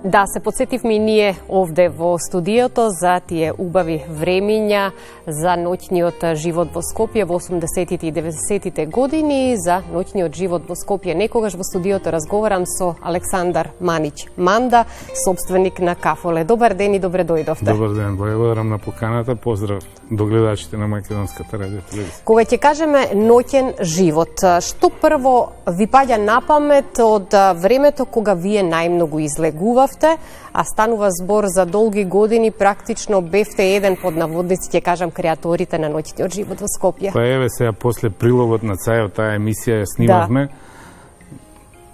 Да, се подсетивме и ние овде во студиото за тие убави времиња за ноќниот живот во Скопје во 80-тите и 90-тите години, за ноќниот живот во Скопје. Некогаш во студиото разговарам со Александар Манич Манда, собственик на Кафоле. Добар ден и добре дојдовте. Добар ден, благодарам на поканата. Поздрав до гледачите на Македонската радиотелевизија. Кога ќе кажеме ноќен живот, што прво ви паѓа на памет од времето кога вие најмногу излегувавте, а станува збор за долги години, практично бевте еден под наводници, ќе кажам, креаторите на ноќниот живот во Скопје. Па еве сега после прилогот на Цајот, таа емисија ја снимавме.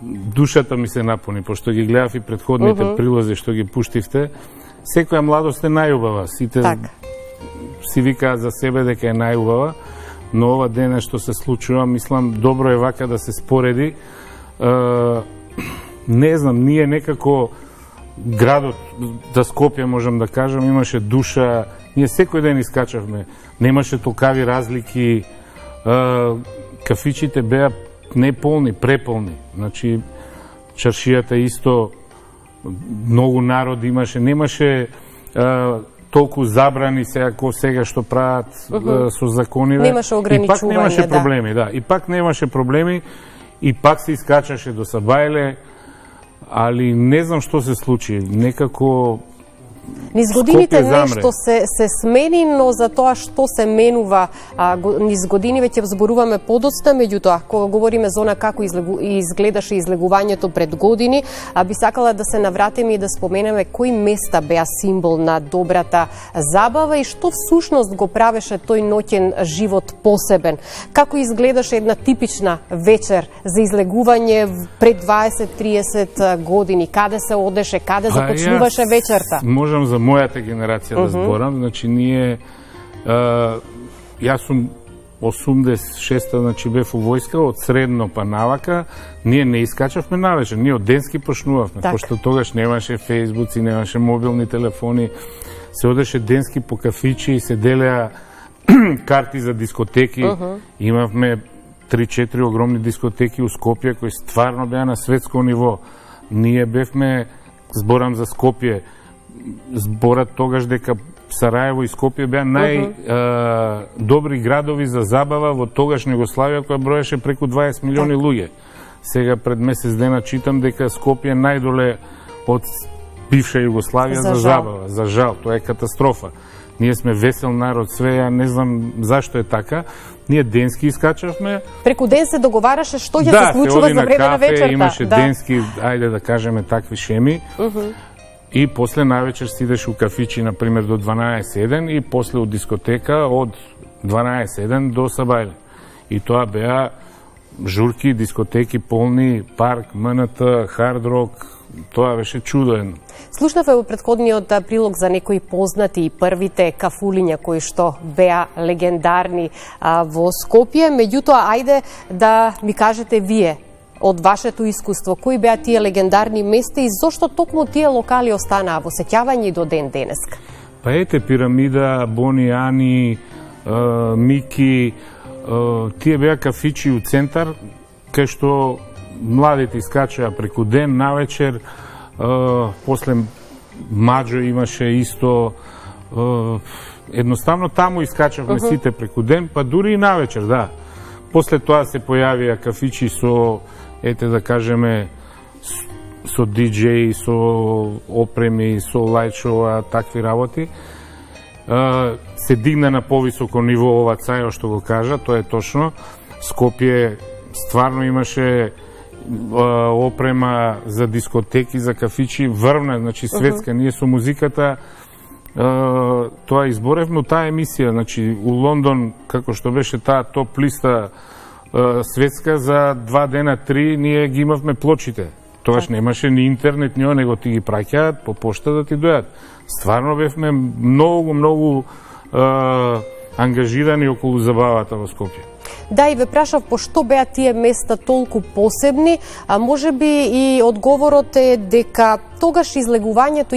Душата ми се напуни, пошто ги гледав и претходните прилози што ги пуштивте. Секоја младост е најубава, сите си викаат за себе дека е најубава, но ова дене што се случува, мислам, добро е вака да се спореди. Не знам, ние некако градот за Скопје, можам да кажам, имаше душа, ние секој ден искачавме, немаше толкави разлики, кафичите беа не полни, преполни, значи чаршијата исто, многу народ имаше, немаше толку забрани сега што прават со закониве. Немаше ограничување, и пак немаше проблеми, да. И пак немаше проблеми, и пак се искачаше до Сабајле, али не знам што се случи, некако низ годините нешто се смени, но за тоа што се менува низ години веќе зборуваме подоцна, меѓутоа, кога говориме за она како изгледаше излегувањето пред години, би сакала да се навратиме и да споменеме кои места беа символ на добрата забава и што всушност го правеше тој ноќен живот посебен. Како изгледаше една типична вечер за излегување пред 20-30 години, каде се одеше, каде започнуваше вечерта? Можам за мојата генерација да зборам, значи ние, јас сум 86-та, значи бев у војска, од средно па навака, ние не искачавме навечер, ние од денски почнувавме, пошто тогаш немаше фејсбуци, немаше мобилни телефони, се одеше денски по кафичи и се делеа карти за дискотеки, имавме 3-4 огромни дискотеки у Скопје, кои стварно беа на светско ниво. Ние бевме, зборам за Скопје, зборат тогаш дека Сараево и Скопје беа најдобри градови за забава во тогаш Југославија, која броеше преку 20 милиони луѓе. Сега пред месец дена читам дека Скопје најдоле од бивша Југославија за забава. За жал, тоа е катастрофа. Ние сме весел народ, све, ја не знам зашто е така. Ние денски искачавме. Преку ден се договараше што ќе се случува за време на вечерта. Имаше денски, ајде да кажеме, такви шеми. И после навечер си идеш у кафичи, например, до 12:01 и после у дискотека од 12:01 до Сабајле. И тоа беа журки, дискотеки полни, парк, МНТ, хард рок, тоа беше чудо. Слушнаве во претходниот прилог за некои познати и првите кафулиња кои што беа легендарни во Скопје, меѓутоа ајде да ми кажете вие од вашето искуство, кои беа тие легендарни места и зошто токму тие локали останаа во сеќавање до ден денеска? Па ете, Пирамида, Бони Ани, Мики, тие беа кафичи у центар, кај што младите искачаа преку ден, навечер, после Маџо имаше исто, едноставно таму искачавме сите преку ден, па дури и навечер, да. После тоа се појавија кафичи со, ете да кажеме, со диџеи, со опреми, со лајчова, такви работи. Се дигна на повисоко ниво ова Цајо што го кажа, тоа е точно. Скопје стварно имаше опрема за дискотеки, за кафичи, врвна, значи светска. Ние со музиката тоа изборевме таа емисија, значи у Лондон, како што беше таа топ листа светска, за 2 дена, 3, ние ги имавме плочите. Тогаш немаше ни интернет, него ти ги праќаат по пошта да ти дојат. Стварно бевме многу ангажирани околу забавата во Скопје. Да, и ве прашав по што беа тие места толку посебни, а можеби и одговорот е дека тогаш излегувањето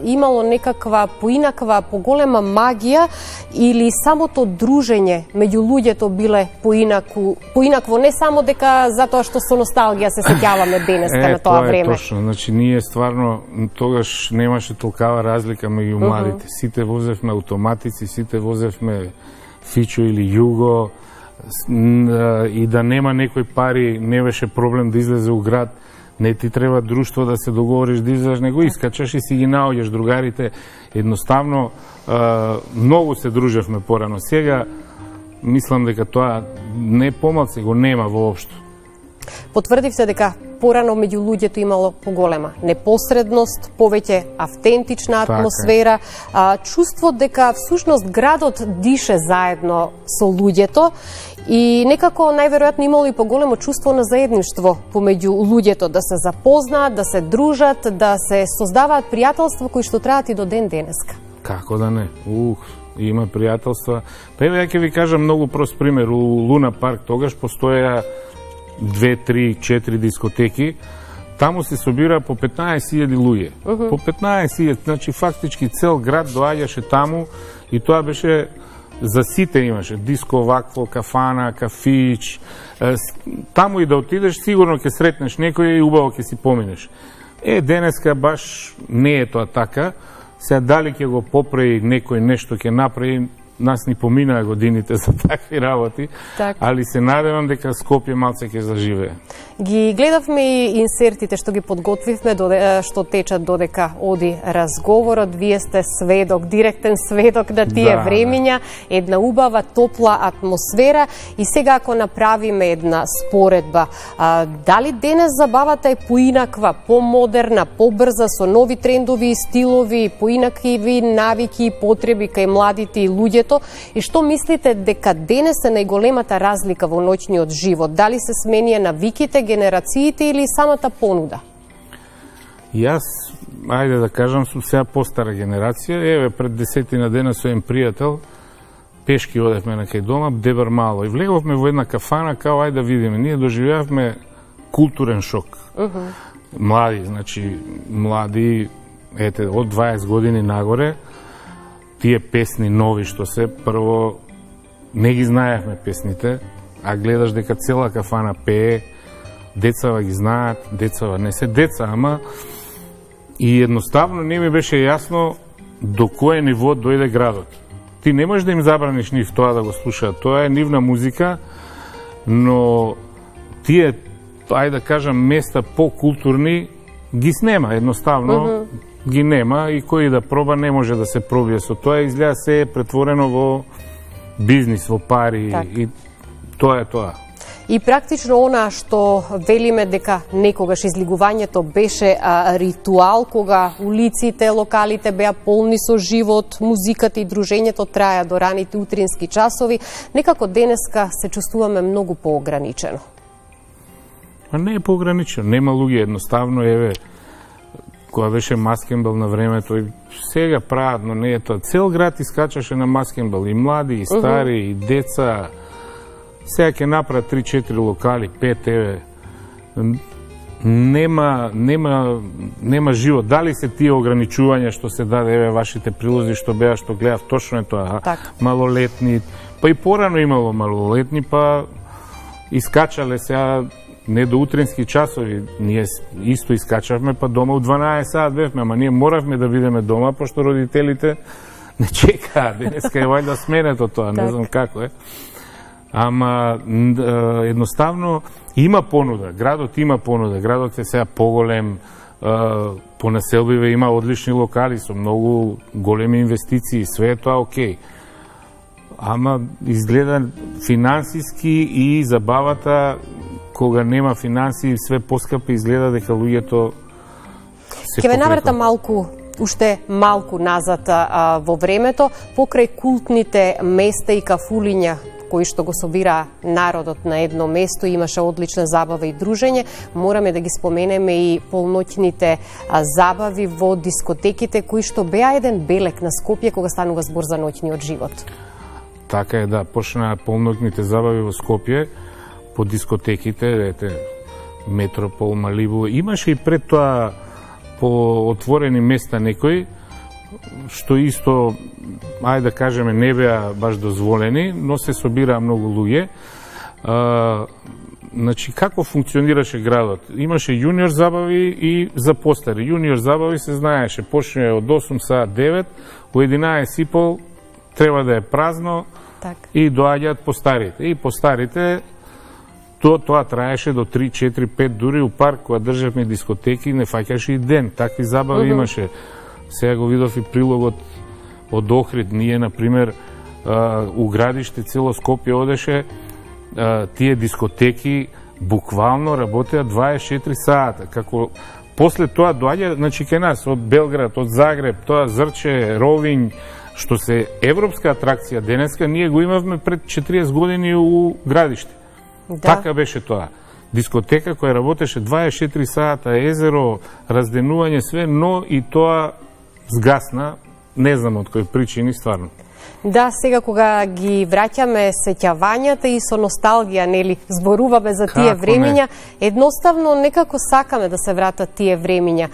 имало некаква поинаква, поголема магија или самото дружење меѓу луѓето биле поинакво, не само дека затоа што со носталгија се сеќаваме денеска на тоа време. Тоа е точно, значи ние стварно тогаш немаше толкава разлика меѓу младите. Сите возевме автоматици, сите возевме Фичо или Југо, и да нема некој пари, не беше проблем да излезе у град. Не ти треба друштво да се договориш да излезеш, него искачаш и си ги наоѓаш другарите. Едноставно, многу се дружевме порано. Сега, мислам дека тоа не помалце го нема воопшто. Потврдивте дека порано меѓу луѓето имало поголема непосредност, повеќе автентична атмосфера, чувство дека всушност градот дише заедно со луѓето и некако најверојатно имало и поголемо чувство на заедништво помеѓу луѓето, да се запознаат, да се дружат, да се создаваат пријателства кои што траат и до ден денеска. Како да не? Има пријателства. Па еве ја ќе ви кажам многу прост пример. У Луна парк тогаш постоја 2, 3, 4 дискотеки, таму се собира по 15.000 луѓе. По 15.000, значи фактички цел град доаѓаше таму и тоа беше за сите имаше. Диско, вакво, кафана, кафич. Таму и да отидеш, сигурно ќе сретнеш некој и убаво ќе си поминеш. Денеска баш не е тоа така. Сега дали ќе го поправи некој нешто ќе направи, нас ни поминаа годините за такви работи, али се надевам дека Скопје малце ќе заживее. Ги гледавме и инсертите што ги подготвивме, што течат додека оди разговорот. Вие сте сведок, директен сведок на тие времиња, една убава, топла атмосфера. И сега ако направиме една споредба, дали денес забавата е поинаква, помодерна, побрза, со нови трендови и стилови, поинакви навики и потреби кај младите и луѓето? И што мислите дека денес е најголемата разлика во ноќниот живот? Дали се сменија навиките, генерациите или самата понуда? Јас, ајде да кажам, сум сега постара генерација. Еве, пред 10 дена со еден пријател, пешки одевме на кај дома, дебар мало, и влеговме во една кафана, као ајде да видиме. Ние доживеавме културен шок. Млади, значи, млади, од 20 години нагоре, тие песни нови што се, прво не ги знаевме песните, а гледаш дека цела кафана пее, децава ги знаат, децава не се деца, ама и едноставно не ми беше јасно до кој ниво дојде градот. Ти не можеш да им забраниш нив тоа да го слушаат, тоа е нивна музика, но тие, ајде да кажам, места по-културни ги снема, едноставно ги нема и кој да проба не може да се пробие со тоа, изгледа се е претворено во бизнис, во пари и тоа е тоа. И практично она што велиме дека некогаш излигувањето беше ритуал, кога улиците, локалите беа полни со живот, музиката и дружењето траја до раните утрински часови, некако денеска се чувствуваме многу поограничено. А не е поограничено, нема луѓе, едноставно, еве, кога беше маскенбал на времето, и сега прават, но не е тоа. Цел град искачаше на маскенбал, и млади, и стари, и деца. Сега ќе направат 3-4 локали, 5, еве. Нема живот. Дали се тие ограничувања што се даде, еве, вашите прилози што беа, што гледав, точно е тоа. Малолетни, па и порано имало малолетни, па искачале сега не до утрински часови, ние исто искачавме, па дома у 12 саат бевме, ама ние моравме да бидеме дома, пошто родителите не чекаат. Денеска е вајда сменето тоа, не знам како е. Ама едноставно има понуда, градот има понуда, градот е сега поголем, по населбиве има одлични локали со многу големи инвестиции, све е тоа окей. Ама изгледа финансиски и забавата, кога нема финанси, све поскапи, изгледа дека луѓето се Ќе ве навртам уште малку назад во времето, покрај култните места и кафулиња кои што го собира народот на едно место, имаше одлична забава и дружење. Мораме да ги споменеме и полноќните забави во дискотеките, кои што беа еден белек на Скопје кога станува збор за ноќниот живот. Така е, да, почнаа полноќните забави во Скопје, по дискотеките, ете, Метропол, Малибу. Имаше и пред тоа по отворени места некои, што исто, ајде да кажеме, не беа баш дозволени, но се собираа многу луѓе. Значи, како функционираше градот? Имаше јуниор забави и за постари. Јуниор забави се знаеше, почне од 8 саат 9, у 11:30 треба да е празно, так. И доаѓаат постарите. И постарите, тоа траеше до 3, 4, 5, дури у парк, кога државме дискотеки, не фаќаше и ден. Такви забави имаше. Сега го видов и прилогот од Охрид. Ние, например, у градиште цело Скопје одеше, тие дискотеки буквално работеа 24 сата. Како после тоа доаѓа, значи кај нас од Белград, од Загреб, тоа Зрче, Ровињ, што се европска атракција денеска, ние го имавме пред 40 години у градиште. Да. Така беше тоа. Дискотека која работеше 24 сата, езеро, разденување, све, но и тоа згасна, не знам од кои причини, стварно. Да, сега кога ги враќаме сеќавањата и со носталгија, нели, зборуваме за тие времиња, едноставно некако сакаме да се вратат тие времиња.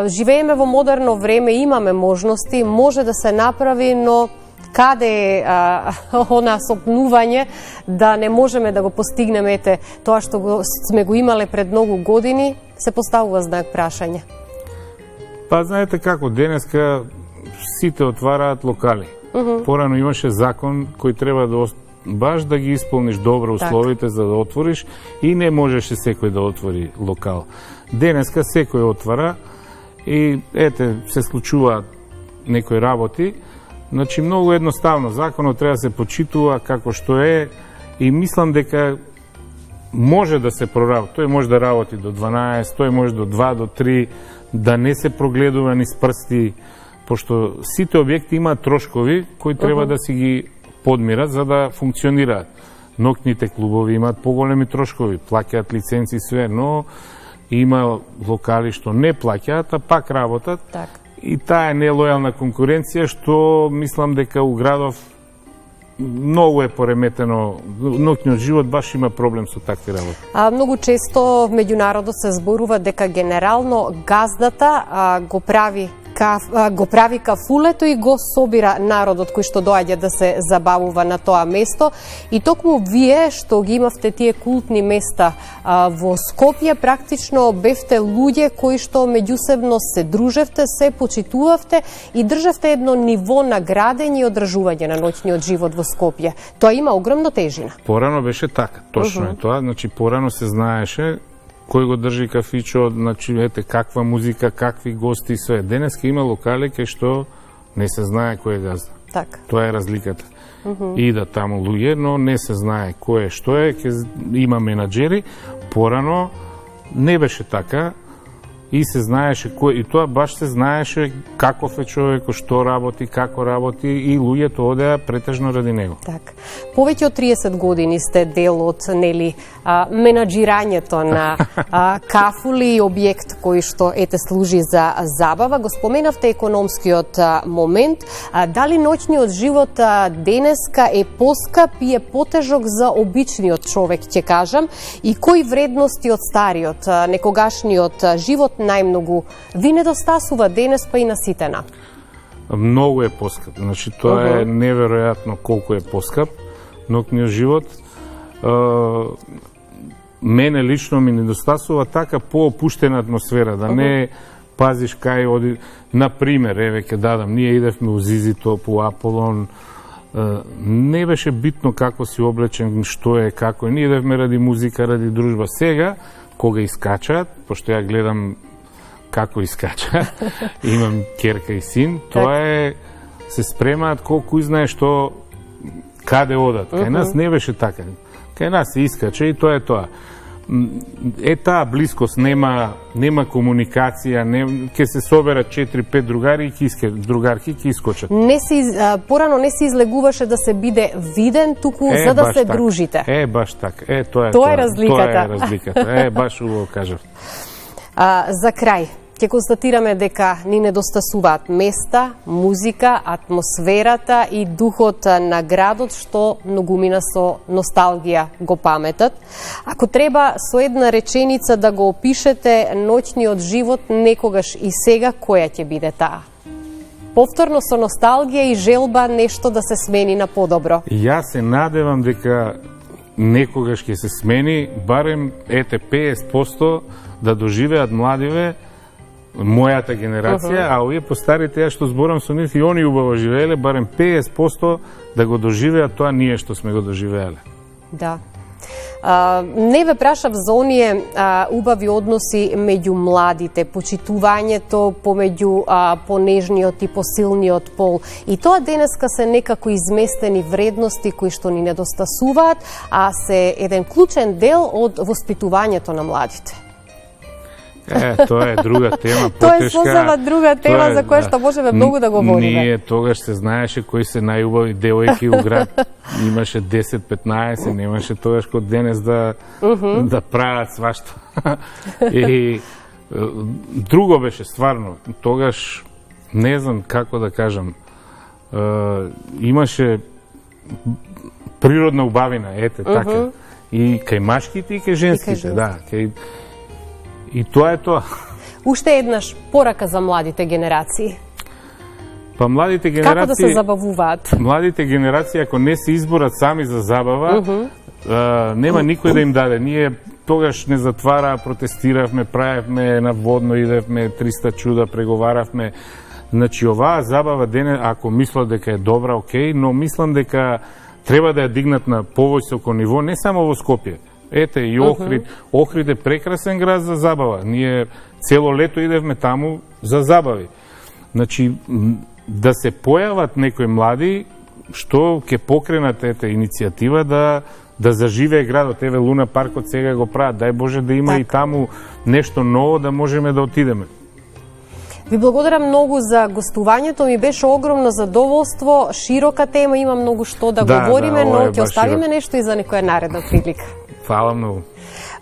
Живееме во модерно време, имаме можности, може да се направи, но каде е она сопнување да не можеме да го постигнеме, ете, тоа што сме го имале пред многу години, се поставува знак прашање. Па, знаете како, денеска сите отвараат локали. Порано имаше закон кој треба да баш да ги исполниш добро условите за да отвориш и не можеше секој да отвори локал. Денеска секој отвара и ете се случуваат некои работи. Значи многу едноставно, законот треба да се почитува како што е и мислам дека може да се проработи. Тој може да работи до 12, тој може до 2, до 3, да не се прогледува низ прсти, пошто сите објекти имаат трошкови кои треба да си ги подмират за да функционираат. Ноќните клубови имаат поголеми трошкови, плаќаат лиценци све, но има локали што не плаќаат, а пак работат. Так. И таа е нелојална конкуренција што мислам дека у градов многу е пореметено, ноќниот живот баш има проблем со такви работи. Многу често меѓу народот се зборува дека генерално газдата го прави кафулето и го собира народот кој што доаѓа да се забавува на тоа место. И токму вие што ги имавте тие култни места во Скопје, практично бевте луѓе кои што меѓусебно се дружевте, се почитувавте и државте едно ниво на градење и одржување на ноќниот живот во Скопје. Тоа има огромна тежина. Порано беше така, точно е тоа. Значи порано се знаеше кој го држи кафичо, значи, ете, каква музика, какви гости и све. Денеска има локали кај што не се знае кој е газда. Так. Тоа е разликата. Идат таму луѓе, но не се знае кој е, што е, има менаџери. Порано не беше така и се знаеше кој, и тоа баш се знаеше каков е човекот, што работи, како работи и луѓето одеа претежно ради него. Так. Повеќе од 30 години сте дел од, нели, менаџирањето на кафули и објект кој што ете служи за забава. Го споменавте економскиот момент. Дали ноќниот живот денеска е поскап и е потежок за обичниот човек, ќе кажам, и кои вредности од стариот, некогашниот живот најмногу ви недостасува денес па и на ситена? Многу е поскап. Значи тоа е неверојатно колку е поскап ноќниот живот. Мене лично ми недостасува така поопуштена атмосфера, да не пазиш кај оди. Например, еве ќе дадам, ние идевме у Зизито, по Аполон, не беше битно како си облечен, што е, како е. Ние идевме ради музика, ради дружба. Сега, кога искачаат, пошто ја гледам како искача, имам ќерка и син, тоа е, се спремаат колку знае што, каде одат. Кај нас не беше така. Кај нас се искача и тоа е тоа. Е таа блискост, нема комуникација, ќе се соберат 4-5 другари и другарки ќе искочат. Порано не се излегуваше да се биде виден, туку за да се дружите. Баш така. Тоа е разликата. Тоа е разликата. Баш убаво кажав. За крај, Ќе констатираме дека ни недостасуваат места, музика, атмосферата и духот на градот, што многумина со носталгија го паметат. Ако треба со една реченица да го опишете ноќниот живот некогаш и сега, која ќе биде таа? Повторно со носталгија и желба нешто да се смени на подобро. Јас се надевам дека некогаш ќе се смени, барем 50% да доживеат младиве, мојата генерација, а овие постарите, ја што зборам со нив, и они убаво живееле, барем 50% да го доживеат тоа ние што сме го доживеале. Да. Не ве прашав за оние убави односи меѓу младите, почитувањето помеѓу понежниот и посилниот пол. И тоа денеска се некако изместени вредности кои што ни недостасуваат, а се еден клучен дел од воспитувањето на младите. Тоа е друга тема, потешка. Тоа е сосема друга тема за која што можеме многу да говориме. Ние тогаш се знаеше кои се најубави девојки у град. Имаше 10-15, немаше тогаш код денес да прават свашто. И друго беше стварно. Тогаш не знам како да кажам. Имаше природна убавина, така. И кај машките и кај женските, да. И тоа е тоа. Уште еднаш порака за младите генерации. Па младите генерации... Како да се забавуваат? Младите генерации, ако не се изборат сами за забава, нема никој да им даде. Ние тогаш не затвара, протестиравме, правевме наводно, идевме 300 чуда, преговаравме. Значи, оваа забава дене, ако мислат дека е добра, окей, но мислам дека треба да ја дигнат на повисоко ниво, не само во Скопје. Ете, и Охрид. Охрид е прекрасен град за забава. Ние цело лето идевме таму за забави. Значи, да се појават некои млади, што ќе покренат иницијатива да заживее градот. Еве, Луна паркот сега го прават. Дај Боже да има и таму нешто ново да можеме да отидеме. Ви благодарам многу за гостувањето, ми беше огромно задоволство, широка тема, има многу што да говориме, но ќе оставиме нешто и за некоја наредна прилика. Фала многу.